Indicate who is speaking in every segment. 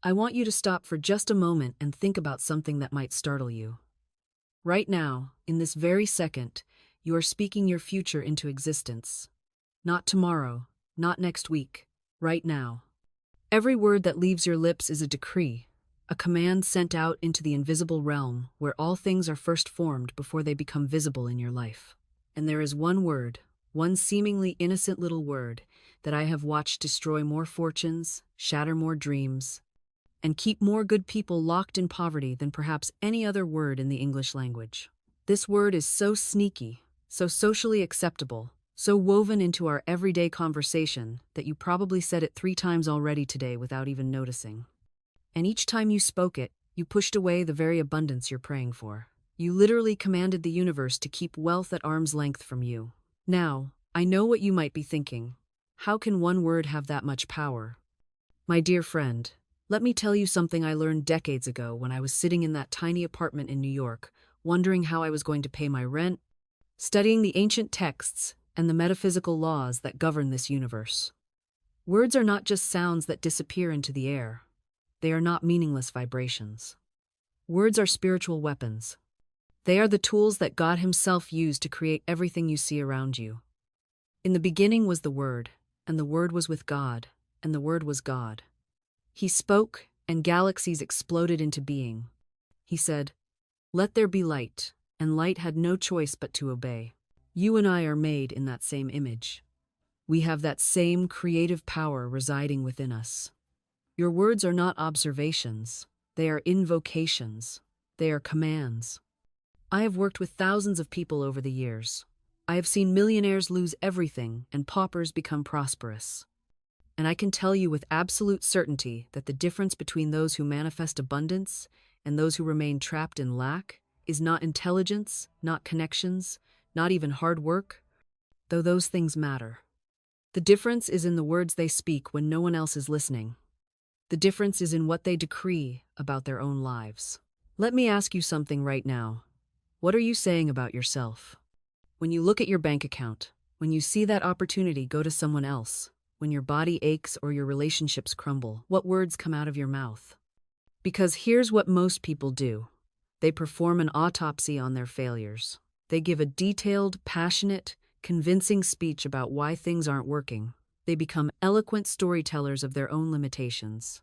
Speaker 1: I want you to stop for just a moment and think about something that might startle you. Right now, in this very second, you are speaking your future into existence. Not tomorrow, not next week, right now. Every word that leaves your lips is a decree, a command sent out into the invisible realm where all things are first formed before they become visible in your life. And there is one word, one seemingly innocent little word, that I have watched destroy more fortunes, shatter more dreams, and keep more good people locked in poverty than perhaps any other word in the English language. This word is so sneaky, so socially acceptable, so woven into our everyday conversation that you probably said it 3 times already today without even noticing. And each time you spoke it, you pushed away the very abundance you're praying for. You literally commanded the universe to keep wealth at arm's length from you. Now, I know what you might be thinking. How can one word have that much power? My dear friend, let me tell you something I learned decades ago when I was sitting in that tiny apartment in New York, wondering how I was going to pay my rent, studying the ancient texts and the metaphysical laws that govern this universe. Words are not just sounds that disappear into the air. They are not meaningless vibrations. Words are spiritual weapons. They are the tools that God Himself used to create everything you see around you. In the beginning was the Word, and the Word was with God, and the Word was God. He spoke, and galaxies exploded into being. He said, "Let there be light," and light had no choice but to obey. You and I are made in that same image. We have that same creative power residing within us. Your words are not observations. They are invocations. They are commands. I have worked with thousands of people over the years. I have seen millionaires lose everything and paupers become prosperous. And I can tell you with absolute certainty that the difference between those who manifest abundance and those who remain trapped in lack is not intelligence, not connections, not even hard work, though those things matter. The difference is in the words they speak when no one else is listening. The difference is in what they decree about their own lives. Let me ask you something right now. What are you saying about yourself? When you look at your bank account, when you see that opportunity go to someone else, when your body aches or your relationships crumble, what words come out of your mouth? Because here's what most people do. They perform an autopsy on their failures. They give a detailed, passionate, convincing speech about why things aren't working. They become eloquent storytellers of their own limitations.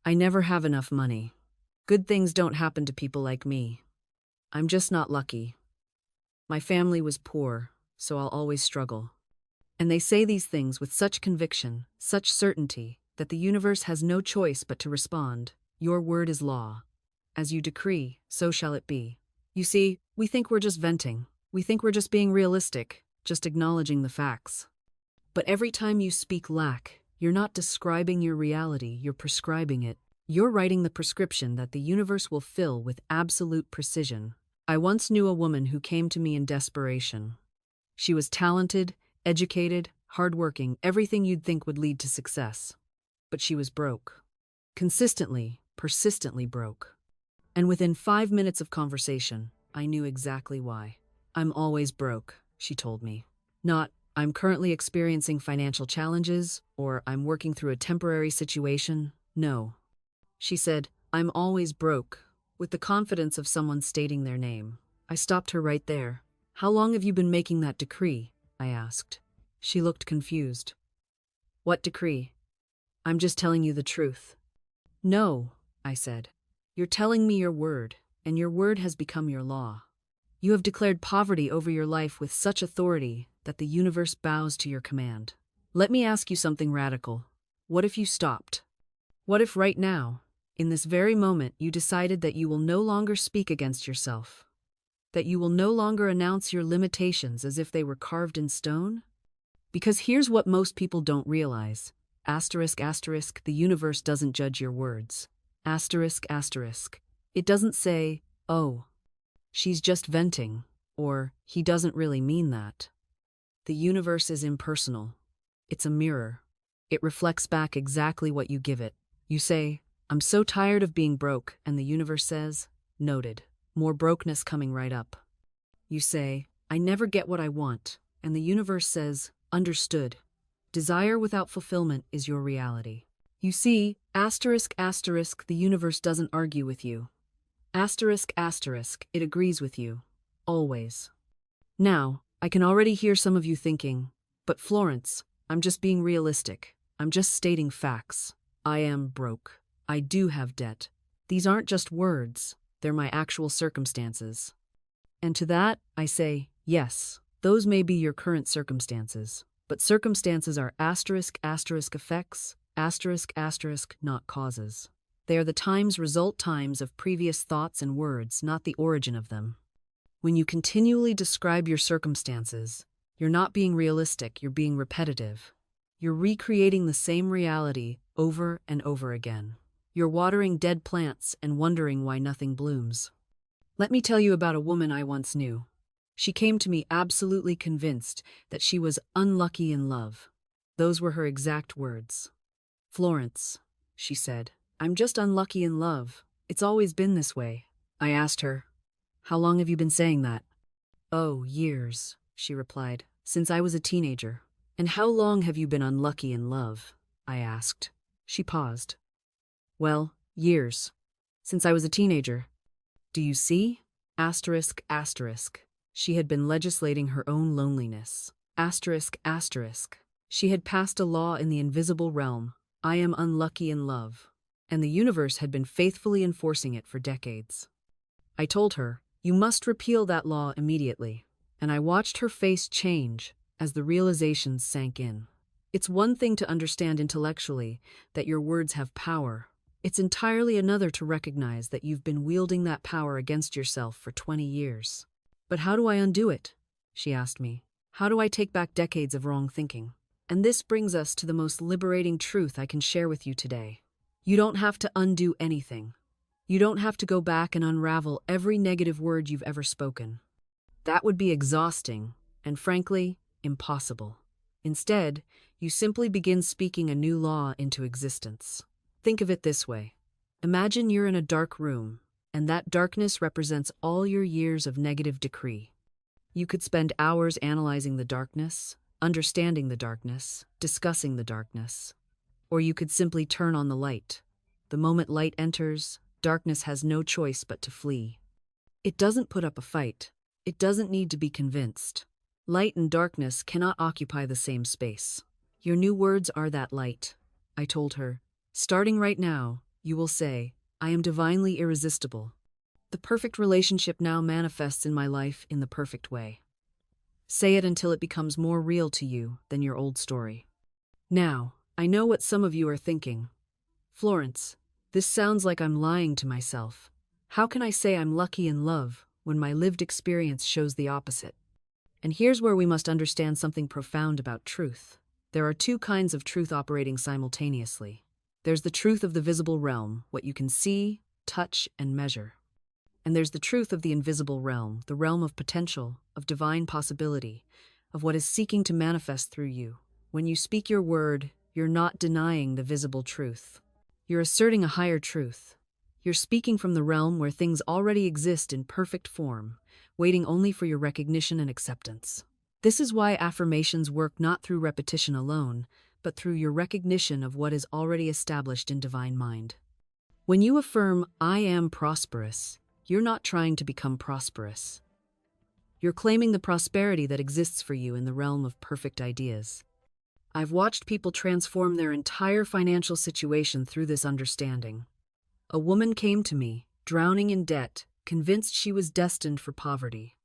Speaker 1: I never have enough money. Good things don't happen to people like me. I'm just not lucky. My family was poor, so I'll always struggle. And they say these things with such conviction, such certainty, that the universe has no choice but to respond. Your word is law. As you decree, so shall it be. You see, we think we're just venting. We think we're just being realistic, just acknowledging the facts. But every time you speak lack, you're not describing your reality, you're prescribing it. You're writing the prescription that the universe will fill with absolute precision. I once knew a woman who came to me in desperation. She was talented, educated, hardworking, everything you'd think would lead to success. But she was broke. Consistently, persistently broke. And within 5 minutes of conversation, I knew exactly why. I'm always broke, she told me. Not, I'm currently experiencing financial challenges, or I'm working through a temporary situation. No. She said, I'm always broke, with the confidence of someone stating their name. I stopped her right there. How long have you been making that decree? I asked. She looked confused. What decree? I'm just telling you the truth. No, I said. You're telling me your word, and your word has become your law. You have declared poverty over your life with such authority that the universe bows to your command. Let me ask you something radical. What if you stopped? What if right now, in this very moment, you decided that you will no longer speak against yourself? That you will no longer announce your limitations as if they were carved in stone? Because here's what most people don't realize. Asterisk, asterisk, the universe doesn't judge your words. Asterisk, asterisk. It doesn't say, oh, she's just venting, or he doesn't really mean that. The universe is impersonal. It's a mirror. It reflects back exactly what you give it. You say, I'm so tired of being broke, and the universe says, noted. More brokenness coming right up. You say, I never get what I want, and the universe says, understood. Desire without fulfillment is your reality. You see, the universe doesn't argue with you. It agrees with you. Always. Now, I can already hear some of you thinking, but Florence, I'm just being realistic. I'm just stating facts. I am broke. I do have debt. These aren't just words, they're my actual circumstances. And to that, I say, yes, those may be your current circumstances, but circumstances are effects, not causes. They are the result times of previous thoughts and words, not the origin of them. When you continually describe your circumstances, you're not being realistic, you're being repetitive. You're recreating the same reality over and over again. You're watering dead plants and wondering why nothing blooms. Let me tell you about a woman I once knew. She came to me absolutely convinced that she was unlucky in love. Those were her exact words. Florence, she said, I'm just unlucky in love. It's always been this way. I asked her, how long have you been saying that? Oh, years, she replied, since I was a teenager. And how long have you been unlucky in love? I asked. She paused. Well, years. Since I was a teenager. Do you see? She had been legislating her own loneliness. She had passed a law in the invisible realm. I am unlucky in love. And the universe had been faithfully enforcing it for decades. I told her, you must repeal that law immediately. And I watched her face change as the realizations sank in. It's one thing to understand intellectually that your words have power. It's entirely another to recognize that you've been wielding that power against yourself for 20 years. But how do I undo it? She asked me. How do I take back decades of wrong thinking? And this brings us to the most liberating truth I can share with you today. You don't have to undo anything. You don't have to go back and unravel every negative word you've ever spoken. That would be exhausting, and frankly, impossible. Instead, you simply begin speaking a new law into existence. Think of it this way. Imagine you're in a dark room, and that darkness represents all your years of negative decree. You could spend hours analyzing the darkness, understanding the darkness, discussing the darkness. Or you could simply turn on the light. The moment light enters, darkness has no choice but to flee. It doesn't put up a fight. It doesn't need to be convinced. Light and darkness cannot occupy the same space. Your new words are that light. I told her, starting right now, you will say, I am divinely irresistible. The perfect relationship now manifests in my life in the perfect way. Say it until it becomes more real to you than your old story. Now, I know what some of you are thinking. Florence, this sounds like I'm lying to myself. How can I say I'm lucky in love when my lived experience shows the opposite? And here's where we must understand something profound about truth. There are two kinds of truth operating simultaneously. There's the truth of the visible realm, what you can see, touch, and measure. And there's the truth of the invisible realm, the realm of potential, of divine possibility, of what is seeking to manifest through you. When you speak your word, you're not denying the visible truth. You're asserting a higher truth. You're speaking from the realm where things already exist in perfect form, waiting only for your recognition and acceptance. This is why affirmations work not through repetition alone, but through your recognition of what is already established in divine mind. When you affirm, I am prosperous, you're not trying to become prosperous. You're claiming the prosperity that exists for you in the realm of perfect ideas. I've watched people transform their entire financial situation through this understanding. A woman came to me, drowning in debt, convinced she was destined for poverty.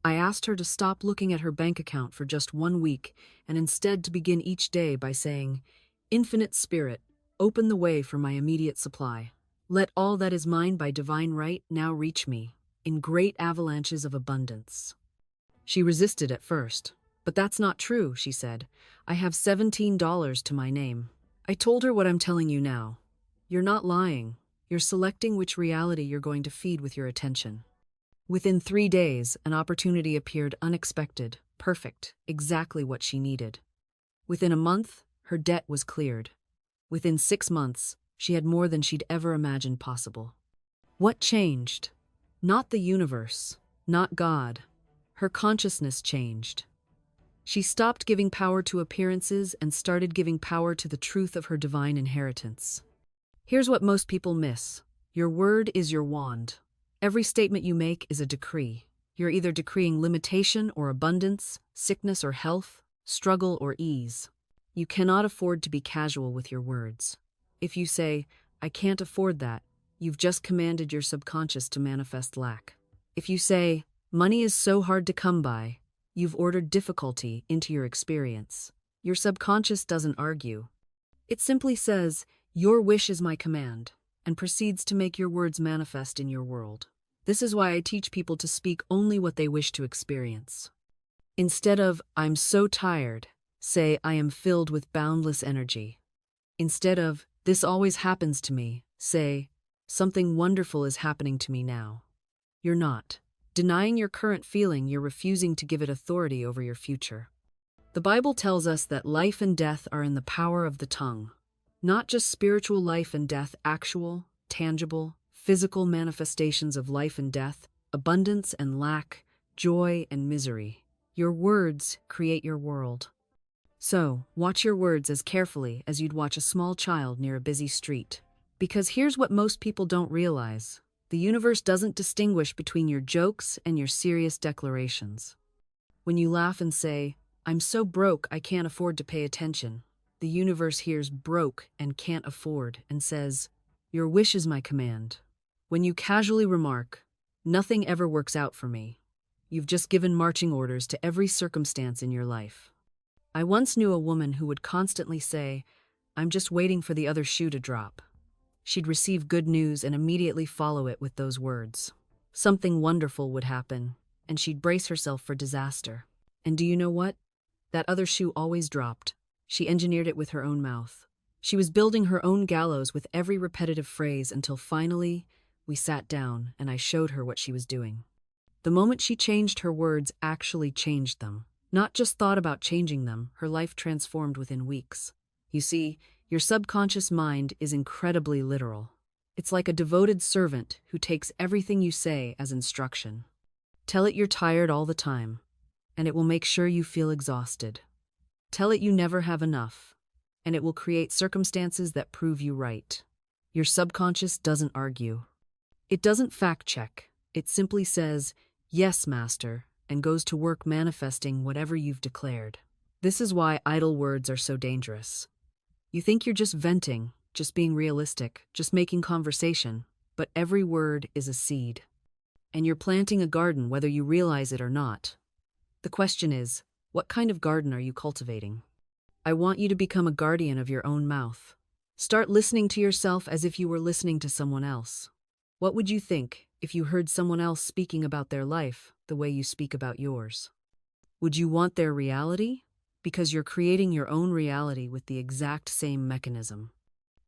Speaker 1: I asked her to stop looking at her bank account for just 1 week and instead to begin each day by saying, Infinite Spirit, open the way for my immediate supply. Let all that is mine by divine right now reach me, in great avalanches of abundance. She resisted at first. But that's not true, she said. I have $17 to my name. I told her what I'm telling you now. You're not lying. You're selecting which reality you're going to feed with your attention. Within 3 days, an opportunity appeared unexpected, perfect, exactly what she needed. Within a month, her debt was cleared. Within 6 months, she had more than she'd ever imagined possible. What changed? Not the universe, not God. Her consciousness changed. She stopped giving power to appearances and started giving power to the truth of her divine inheritance. Here's what most people miss. Your word is your wand. Every statement you make is a decree. You're either decreeing limitation or abundance, sickness or health, struggle or ease. You cannot afford to be casual with your words. If you say, "I can't afford that," you've just commanded your subconscious to manifest lack. If you say, "Money is so hard to come by," you've ordered difficulty into your experience. Your subconscious doesn't argue. It simply says, "Your wish is my command," and proceeds to make your words manifest in your world. This is why I teach people to speak only what they wish to experience. Instead of, "I'm so tired," say, "I am filled with boundless energy." Instead of, "This always happens to me," say, "Something wonderful is happening to me now." You're not denying your current feeling, you're refusing to give it authority over your future. The Bible tells us that life and death are in the power of the tongue. Not just spiritual life and death, actual, tangible, physical manifestations of life and death, abundance and lack, joy and misery. Your words create your world. So, watch your words as carefully as you'd watch a small child near a busy street. Because here's what most people don't realize. The universe doesn't distinguish between your jokes and your serious declarations. When you laugh and say, "I'm so broke I can't afford to pay attention," the universe hears "broke" and "can't afford" and says, "Your wish is my command." When you casually remark, "Nothing ever works out for me," you've just given marching orders to every circumstance in your life. I once knew a woman who would constantly say, "I'm just waiting for the other shoe to drop." She'd receive good news and immediately follow it with those words. Something wonderful would happen, and she'd brace herself for disaster. And do you know what? That other shoe always dropped. She engineered it with her own mouth. She was building her own gallows with every repetitive phrase until finally, we sat down and I showed her what she was doing. The moment she changed her words, actually changed them. Not just thought about changing them, her life transformed within weeks. You see, your subconscious mind is incredibly literal. It's like a devoted servant who takes everything you say as instruction. Tell it you're tired all the time, and it will make sure you feel exhausted. Tell it you never have enough, and it will create circumstances that prove you right. Your subconscious doesn't argue. It doesn't fact-check. It simply says, "Yes, master," and goes to work manifesting whatever you've declared. This is why idle words are so dangerous. You think you're just venting, just being realistic, just making conversation, but every word is a seed. And you're planting a garden whether you realize it or not. The question is, what kind of garden are you cultivating? I want you to become a guardian of your own mouth. Start listening to yourself as if you were listening to someone else. What would you think if you heard someone else speaking about their life the way you speak about yours? Would you want their reality? Because you're creating your own reality with the exact same mechanism.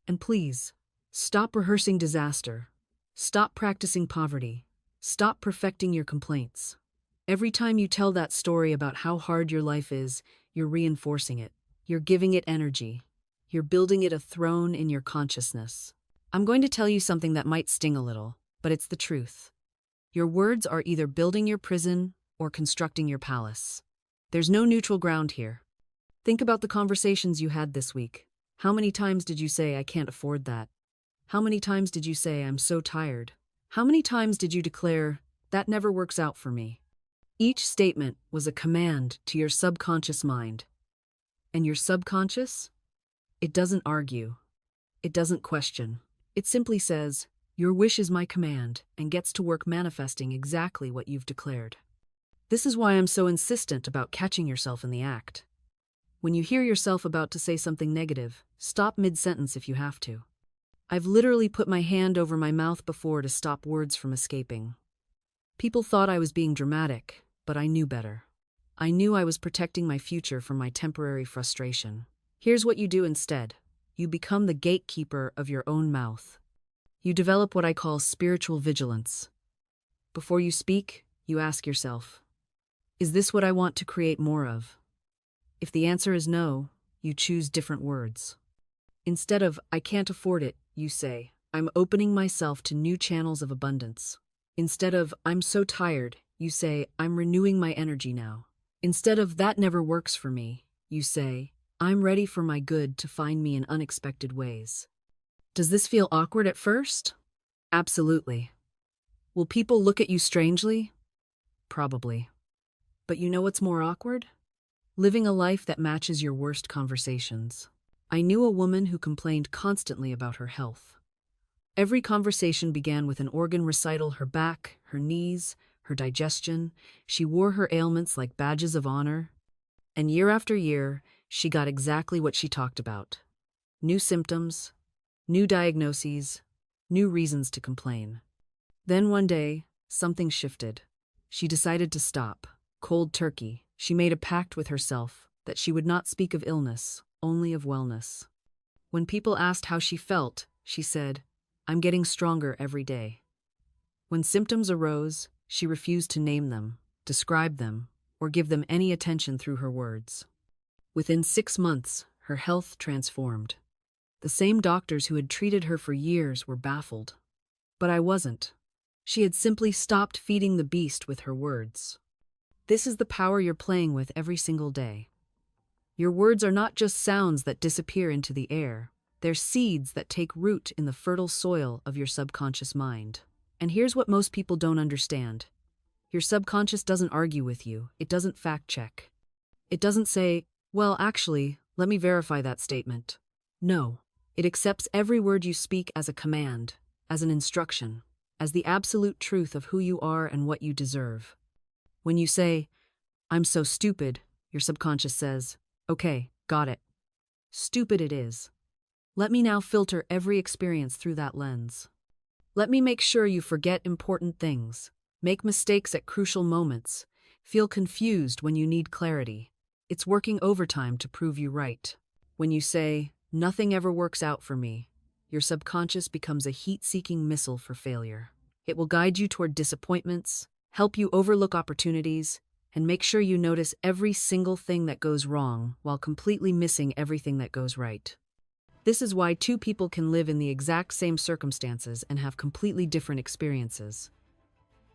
Speaker 1: And please, stop rehearsing disaster. Stop practicing poverty. Stop perfecting your complaints. Every time you tell that story about how hard your life is, you're reinforcing it. You're giving it energy. You're building it a throne in your consciousness. I'm going to tell you something that might sting a little, but it's the truth. Your words are either building your prison or constructing your palace. There's no neutral ground here. Think about the conversations you had this week. How many times did you say, "I can't afford that"? How many times did you say, "I'm so tired"? How many times did you declare, "That never works out for me"? Each statement was a command to your subconscious mind. And your subconscious? It doesn't argue. It doesn't question. It simply says, "Your wish is my command," and gets to work manifesting exactly what you've declared. This is why I'm so insistent about catching yourself in the act. When you hear yourself about to say something negative, stop mid-sentence if you have to. I've literally put my hand over my mouth before to stop words from escaping. People thought I was being dramatic, but I knew better. I knew I was protecting my future from my temporary frustration. Here's what you do instead. You become the gatekeeper of your own mouth. You develop what I call spiritual vigilance. Before you speak, you ask yourself, is this what I want to create more of? If the answer is no, you choose different words. Instead of, "I can't afford it," you say, "I'm opening myself to new channels of abundance." Instead of, "I'm so tired," you say, "I'm renewing my energy now." Instead of "that never works for me," you say, "I'm ready for my good to find me in unexpected ways." Does this feel awkward at first? Absolutely. Will people look at you strangely? Probably. But you know what's more awkward? Living a life that matches your worst conversations. I knew a woman who complained constantly about her health. Every conversation began with an organ recital: her back, her knees, her digestion. She wore her ailments like badges of honor. And year after year, she got exactly what she talked about. New symptoms, new diagnoses, new reasons to complain. Then one day, something shifted. She decided to stop. Cold turkey. She made a pact with herself that she would not speak of illness, only of wellness. When people asked how she felt, she said, "I'm getting stronger every day." When symptoms arose, she refused to name them, describe them, or give them any attention through her words. Within 6 months, her health transformed. The same doctors who had treated her for years were baffled. But I wasn't. She had simply stopped feeding the beast with her words. This is the power you're playing with every single day. Your words are not just sounds that disappear into the air. They're seeds that take root in the fertile soil of your subconscious mind. And here's what most people don't understand. Your subconscious doesn't argue with you. It doesn't fact check. It doesn't say, "Well, actually, let me verify that statement." No, it accepts every word you speak as a command, as an instruction, as the absolute truth of who you are and what you deserve. When you say, "I'm so stupid," your subconscious says, "Okay, got it. Stupid it is. Let me now filter every experience through that lens. Let me make sure you forget important things, make mistakes at crucial moments, feel confused when you need clarity. It's working overtime to prove you right." When you say, "Nothing ever works out for me," your subconscious becomes a heat-seeking missile for failure. It will guide you toward disappointments, help you overlook opportunities, and make sure you notice every single thing that goes wrong while completely missing everything that goes right. This is why two people can live in the exact same circumstances and have completely different experiences.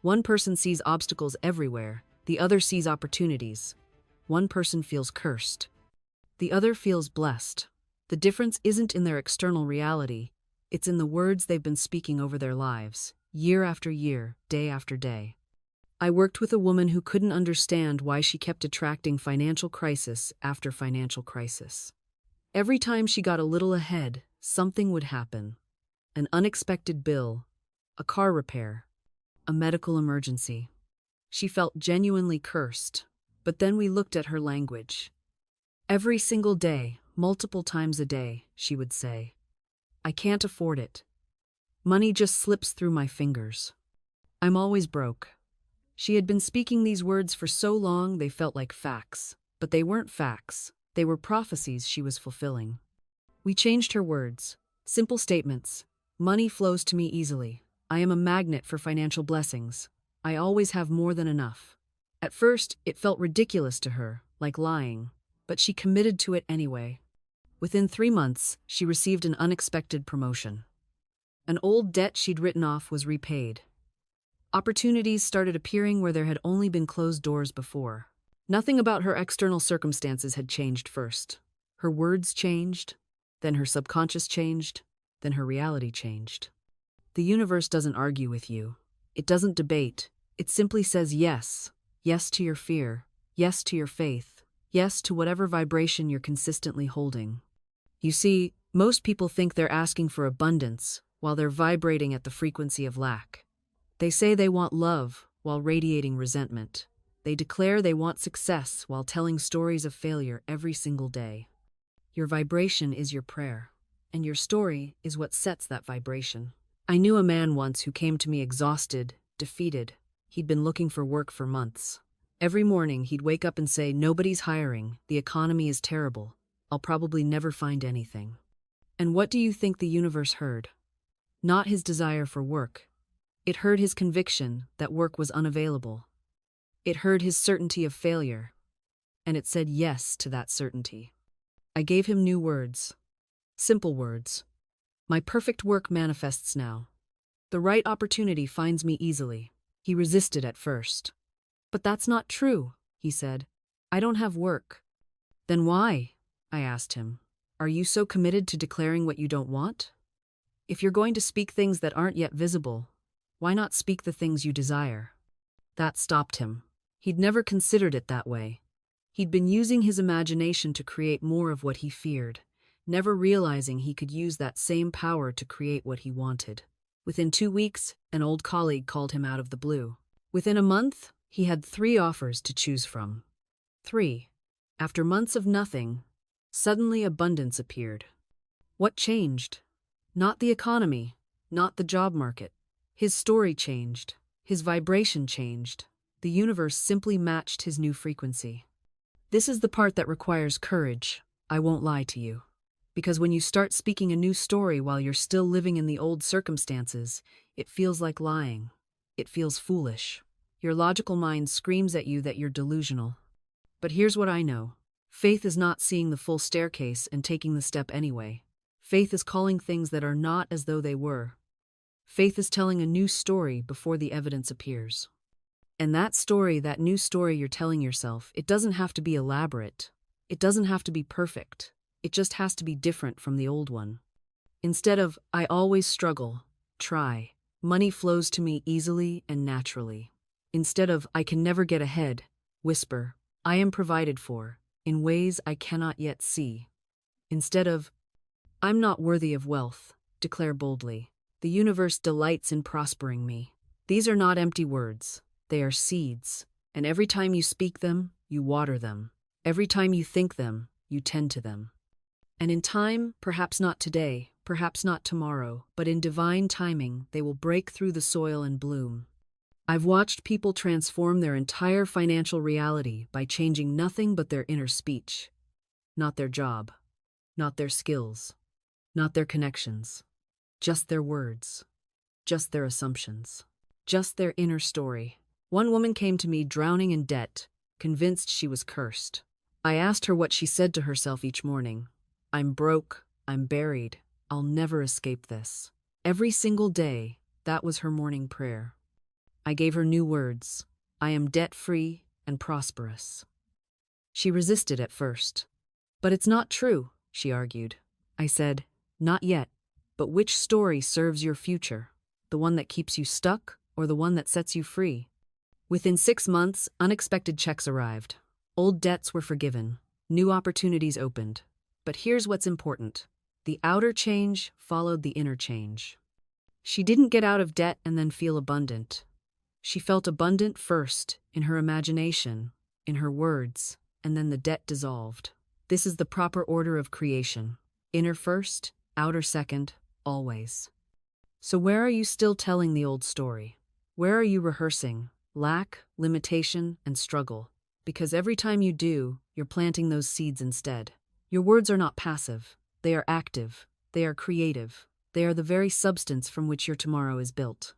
Speaker 1: One person sees obstacles everywhere, the other sees opportunities. One person feels cursed. The other feels blessed. The difference isn't in their external reality, it's in the words they've been speaking over their lives, year after year, day after day. I worked with a woman who couldn't understand why she kept attracting financial crisis after financial crisis. Every time she got a little ahead, something would happen. An unexpected bill, a car repair, a medical emergency. She felt genuinely cursed, but then we looked at her language. Every single day, multiple times a day, she would say, "I can't afford it. Money just slips through my fingers. I'm always broke." She had been speaking these words for so long they felt like facts, but they weren't facts. They were prophecies she was fulfilling. We changed her words. Simple statements. "Money flows to me easily. I am a magnet for financial blessings. I always have more than enough." At first, it felt ridiculous to her, like lying, but she committed to it anyway. Within 3 months, she received an unexpected promotion. An old debt she'd written off was repaid. Opportunities started appearing where there had only been closed doors before. Nothing about her external circumstances had changed first. Her words changed, then her subconscious changed, then her reality changed. The universe doesn't argue with you. It doesn't debate. It simply says yes. Yes to your fear. Yes to your faith. Yes to whatever vibration you're consistently holding. You see, most people think they're asking for abundance while they're vibrating at the frequency of lack. They say they want love while radiating resentment. They declare they want success while telling stories of failure every single day. Your vibration is your prayer, and your story is what sets that vibration. I knew a man once who came to me exhausted, defeated. He'd been looking for work for months. Every morning he'd wake up and say, "Nobody's hiring, the economy is terrible. I'll probably never find anything." And what do you think the universe heard? Not his desire for work. It heard his conviction that work was unavailable. It heard his certainty of failure, and it said yes to that certainty. I gave him new words. Simple words. "My perfect work manifests now. The right opportunity finds me easily." He resisted at first. "But that's not true," he said. I don't have work. Then why? I asked him. Are you so committed to declaring what you don't want? If you're going to speak things that aren't yet visible, why not speak the things you desire? That stopped him. He'd never considered it that way. He'd been using his imagination to create more of what he feared, never realizing he could use that same power to create what he wanted. Within 2 weeks, an old colleague called him out of the blue. Within a month, he had 3 offers to choose from. 3. After months of nothing, suddenly abundance appeared. What changed? Not the economy, not the job market. His story changed. His vibration changed. The universe simply matched his new frequency. This is the part that requires courage, I won't lie to you. Because when you start speaking a new story while you're still living in the old circumstances, it feels like lying. It feels foolish. Your logical mind screams at you that you're delusional. But here's what I know. Faith is not seeing the full staircase and taking the step anyway. Faith is calling things that are not as though they were. Faith is telling a new story before the evidence appears. And that story, that new story you're telling yourself, it doesn't have to be elaborate. It doesn't have to be perfect. It just has to be different from the old one. Instead of, I always struggle, try, money flows to me easily and naturally. Instead of, I can never get ahead, whisper, I am provided for, in ways I cannot yet see. Instead of, I'm not worthy of wealth, declare boldly, the universe delights in prospering me. These are not empty words, they are seeds, and every time you speak them, you water them. Every time you think them, you tend to them. And in time, perhaps not today, perhaps not tomorrow, but in divine timing, they will break through the soil and bloom. I've watched people transform their entire financial reality by changing nothing but their inner speech. Not their job, not their skills, not their connections, just their words, just their assumptions, just their inner story. One woman came to me drowning in debt, convinced she was cursed. I asked her what she said to herself each morning. I'm broke, I'm buried, I'll never escape this. Every single day, that was her morning prayer. I gave her new words. I am debt-free and prosperous. She resisted at first. But it's not true, she argued. I said, not yet, but which story serves your future? The one that keeps you stuck or the one that sets you free? Within 6 months, unexpected checks arrived. Old debts were forgiven. New opportunities opened. But here's what's important. The outer change followed the inner change. She didn't get out of debt and then feel abundant. She felt abundant first, in her imagination, in her words, and then the debt dissolved. This is the proper order of creation. Inner first, outer second, always. So where are you still telling the old story? Where are you rehearsing lack, limitation, and struggle? Because every time you do, you're planting those seeds instead. Your words are not passive. They are active. They are creative. They are the very substance from which your tomorrow is built.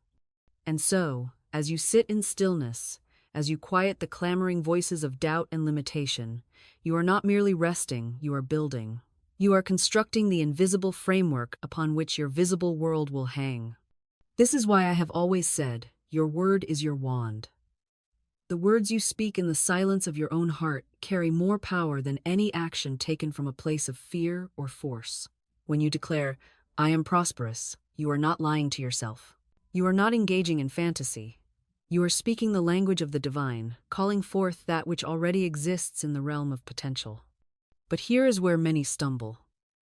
Speaker 1: And so, as you sit in stillness, as you quiet the clamoring voices of doubt and limitation, you are not merely resting, you are building. You are constructing the invisible framework upon which your visible world will hang. This is why I have always said, your word is your wand. The words you speak in the silence of your own heart carry more power than any action taken from a place of fear or force. When you declare, I am prosperous, you are not lying to yourself. You are not engaging in fantasy. You are speaking the language of the divine, calling forth that which already exists in the realm of potential. But here is where many stumble.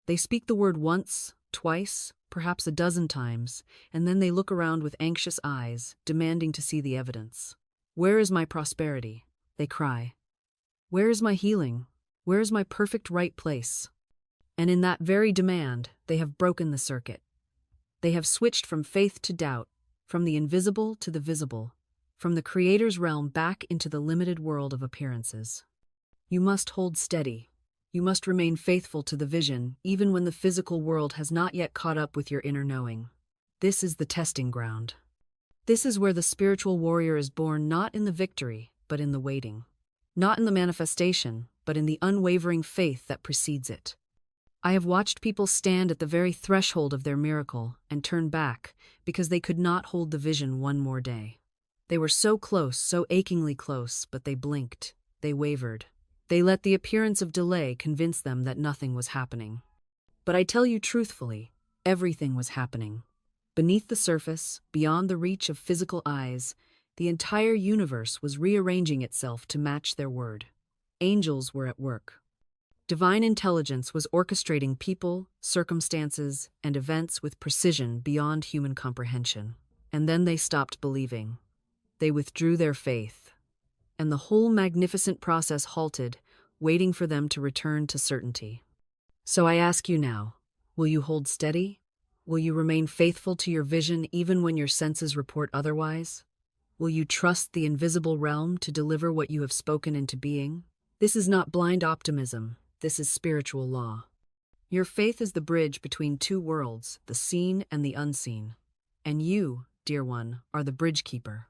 Speaker 1: They speak the word once, twice, perhaps a dozen times, and then they look around with anxious eyes, demanding to see the evidence. Where is my prosperity? They cry. Where is my healing? Where is my perfect right place? And in that very demand, they have broken the circuit. They have switched from faith to doubt, from the invisible to the visible, from the Creator's realm back into the limited world of appearances. You must hold steady. You must remain faithful to the vision, even when the physical world has not yet caught up with your inner knowing. This is the testing ground. This is where the spiritual warrior is born, not in the victory, but in the waiting. Not in the manifestation, but in the unwavering faith that precedes it. I have watched people stand at the very threshold of their miracle and turn back because they could not hold the vision one more day. They were so close, so achingly close, but they blinked, they wavered. They let the appearance of delay convince them that nothing was happening. But I tell you truthfully, everything was happening. Beneath the surface, beyond the reach of physical eyes, the entire universe was rearranging itself to match their word. Angels were at work. Divine intelligence was orchestrating people, circumstances, and events with precision beyond human comprehension. And then they stopped believing. They withdrew their faith. And the whole magnificent process halted, waiting for them to return to certainty. So I ask you now, will you hold steady? Will you remain faithful to your vision even when your senses report otherwise? Will you trust the invisible realm to deliver what you have spoken into being? This is not blind optimism. This is spiritual law. Your faith is the bridge between two worlds, the seen and the unseen. And you, dear one, are the bridge keeper.